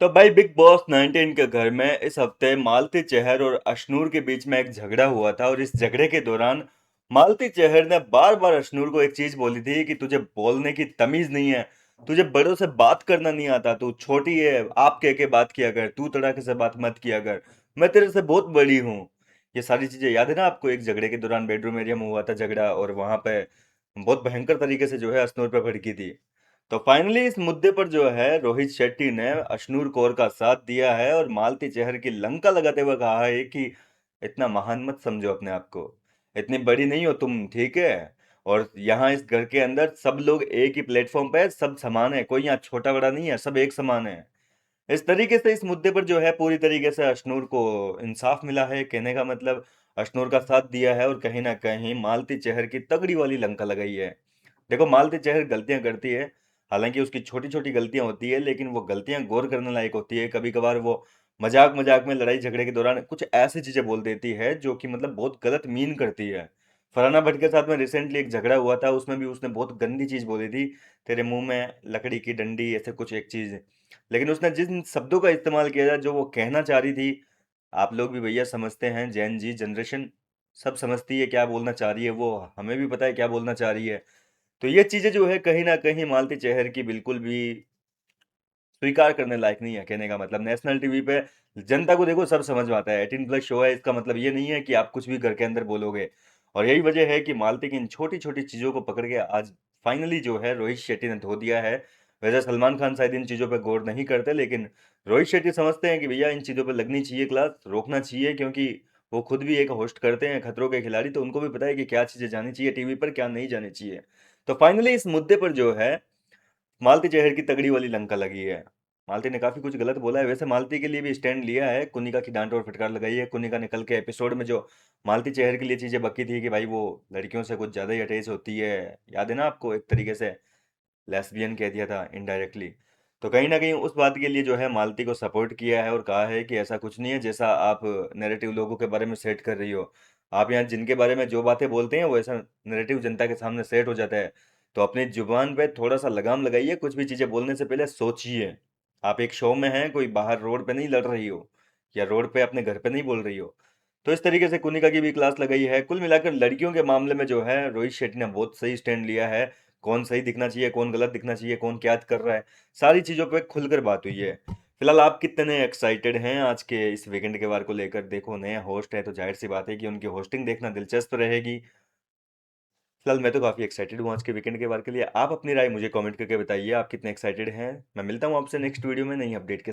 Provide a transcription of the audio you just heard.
तो भाई big boss 19 के घर में इस हफ्ते मालती चहर और अशनूर के बीच में एक झगड़ा हुआ था और इस झगड़े के दौरान मालती चहर ने बार बार अशनूर को एक चीज बोली थी कि तुझे बोलने की तमीज नहीं है। तुझे बड़ों से बात करना नहीं आता, तू छोटी है, आप कह के बात किया कर, तू तड़ाके से बात मत किया कर, मैं तेरे से बहुत बड़ी हूँ। ये सारी चीजें याद है ना आपको? एक झगड़े के दौरान बेडरूम एरिया में हुआ था झगड़ा और वहां पे बहुत भयंकर तरीके से जो है अशनूर पे भड़की थी। तो फाइनली इस मुद्दे पर जो है रोहित शेट्टी ने अशनूर कौर का साथ दिया है और मालती चहर की लंका लगाते हुए कहा है कि इतना महान मत समझो अपने आप को, इतनी बड़ी नहीं हो तुम, ठीक है। और यहाँ इस घर के अंदर सब लोग एक ही प्लेटफॉर्म पे है, सब समान है, कोई यहाँ छोटा बड़ा नहीं है, सब एक समान है। इस तरीके से इस मुद्दे पर जो है पूरी तरीके से अशनूर को इंसाफ मिला है। कहने का मतलब अशनूर का साथ दिया है और कहीं ना कहीं मालती चहर की तगड़ी वाली लंका लगाई है। देखो, मालती चहर गलतियां करती है, हालांकि उसकी छोटी छोटी गलतियां होती है, लेकिन वो गलतियां गौर करने लायक होती है। कभी कभार वो मजाक मजाक में लड़ाई झगड़े के दौरान कुछ ऐसी चीजें बोल देती है जो कि मतलब बहुत गलत मीन करती है। फरहाना भट्ट के साथ में रिसेंटली एक झगड़ा हुआ था, उसमें भी उसने बहुत गंदी चीज बोली थी, तेरे मुंह में लकड़ी की डंडी, ऐसे कुछ एक चीज। लेकिन उसने जिन शब्दों का इस्तेमाल किया था, जो वो कहना चाह रही थी, आप लोग भी भैया समझते हैं, जैन जी जनरेशन सब समझती है क्या बोलना चाह रही है वो, हमें भी पता है क्या बोलना चाह रही है। तो ये चीजें जो है कहीं ना कहीं मालती चहर की बिल्कुल भी स्वीकार करने लायक नहीं है। कहने का मतलब नेशनल टीवी पे जनता को देखो सब समझ में आता है, 18+ शो है, इसका मतलब ये नहीं है कि आप कुछ भी घर के अंदर बोलोगे। और यही वजह है कि मालती की इन छोटी छोटी चीजों को पकड़ के आज फाइनली जो है रोहित शेट्टी ने धो दिया है। वैसे सलमान खान शायद इन चीजों पर गौर नहीं करते, लेकिन रोहित शेट्टी समझते हैं कि भैया इन चीजों पर लगनी चाहिए क्लास, रोकना चाहिए, क्योंकि वो खुद भी एक होस्ट करते हैं खतरों के खिलाड़ी, तो उनको भी पता है कि क्या चीजें जानी चाहिए टीवी पर, क्या नहीं जानी चाहिए। तो फाइनली इस मुद्दे पर जो है मालती चहर की तगड़ी वाली लंका लगी है। मालती ने काफी कुछ गलत बोला है, वैसे मालती के लिए भी स्टैंड लिया है, कुनिका की डांट और फटकार लगाई है। कुनिका ने कल के एपिसोड में जो मालती चहर के लिए चीजें बकी थी कि भाई वो लड़कियों से कुछ ज्यादा ही अटैच होती है, याद है ना आपको? एक तरीके से लेस्बियन कह दिया था इनडायरेक्टली। तो कहीं ना कहीं उस बात के लिए जो है मालती को सपोर्ट किया है और कहा है कि ऐसा कुछ नहीं है जैसा आप नैरेटिव लोगों के बारे में सेट कर रही हो। आप यहाँ जिनके बारे में जो बातें बोलते हैं वो ऐसा नैरेटिव जनता के सामने सेट हो जाता है। तो अपनी जुबान पे थोड़ा सा लगाम लगाइए, कुछ भी चीजें बोलने से पहले सोचिए। आप एक शो में हैं, कोई बाहर रोड पे नहीं लड़ रही हो, या रोड पे अपने घर पे नहीं बोल रही हो। तो इस तरीके से कुनिका की भी क्लास लगाई है। कुल मिलाकर लड़कियों के मामले में जो है रोहित शेट्टी ने बहुत सही स्टैंड लिया है। कौन सही दिखना चाहिए, कौन गलत दिखना चाहिए, कौन क्या कर रहा है, सारी चीजों पे खुलकर बात हुई है। फिलहाल आप कितने एक्साइटेड हैं आज के इस वीकेंड के वार को लेकर? देखो, नया होस्ट है तो जाहिर सी बात है कि उनकी होस्टिंग देखना दिलचस्प रहेगी। फिलहाल मैं तो काफी एक्साइटेड हूँ आज के वीकेंड के वार के लिए। आप अपनी राय मुझे कमेंट करके बताइए, आप कितने एक्साइटेड हैं। मैं मिलता हूँ आपसे नेक्स्ट वीडियो में नई अपडेट के